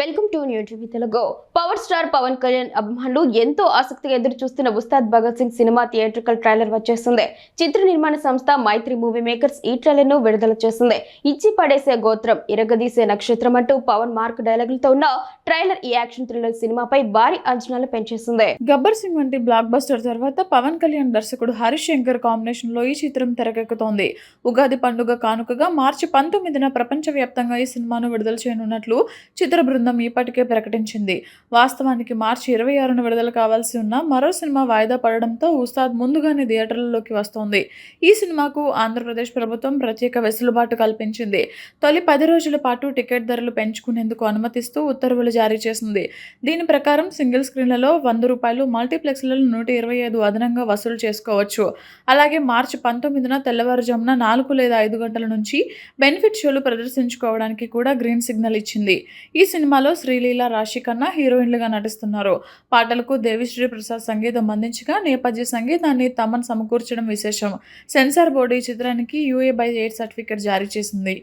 Welcome to new TV Telugu. Power star Pawan Kalyan అభిమానులు ఎంతో ఆసక్తిగా ఎదురు చూస్తున్న Ustaad Bhagat Singh cinema theatrical trailer వచ్చేస్తుంది. చిత్ర నిర్మాణ సంస్థ మైత్రి మూవీ మేకర్స్ ఈ ట్రైలర్ ను విడుదల చేసింది. ఇచ్చి పడేసే గోత్రం, ఇరగదీసే నక్షత్రం అంటూ పవన్ మార్క్ డైలాగులతో ఉన్న ట్రైలర్ ఈ యాక్షన్ థ్రిల్లర్ సినిమాపై భారీ అంచనాలు పెంచేసింది. గబ్బర్ సింగ్ వంటి బ్లాక్ బస్టర్ తర్వాత పవన్ కళ్యాణ్ దర్శకుడు హరీష్ శంకర్ కాంబినేషన్ లో ఈ చిత్రం తెరకెక్కుతోంది. ఉగాది పండుగ కానుకగా మార్చి 19న ప్రపంచవ్యాప్తంగా ఈ సినిమాను విడుదల చేయనున్నట్లు చిత్ర బృందం ఇప్పటికే ప్రకటించింది. వాస్తవానికి మార్చి 26న విడుదల కావాల్సి ఉన్న మరో సినిమా వాయిదా పడడంతో ఉస్తాద్ ముందుగానే థియేటర్లలోకి వస్తోంది. ఈ సినిమాకు ఆంధ్రప్రదేశ్ ప్రభుత్వం ప్రత్యేక వెసులుబాటు కల్పించింది. తొలి 10 రోజుల పాటు టికెట్ ధరలు పెంచుకునేందుకు అనుమతిస్తూ ఉత్తర్వులు జారీ చేసింది. దీని ప్రకారం సింగిల్ స్క్రీన్లలో ₹100, మల్టీప్లెక్స్లలో 125 అదనంగా వసూలు చేసుకోవచ్చు. అలాగే మార్చి 19న తెల్లవారుజామున 4 లేదా 5 గంటల నుంచి బెనిఫిట్ షోలు ప్రదర్శించుకోవడానికి కూడా గ్రీన్ సిగ్నల్ ఇచ్చింది. ఈ సినిమాలో శ్రీలీల, రాశి ఖన్నా హీరోయిన్లుగా నటిస్తున్నారు. పాటలకు దేవిశ్రీ ప్రసాద్ సంగీతం అందించగా నేపథ్య సంగీతాన్ని తమన్ సమకూర్చడం విశేషం. సెన్సార్ బోర్డు ఈ చిత్రానికి UA/8 సర్టిఫికెట్ జారీ చేసింది.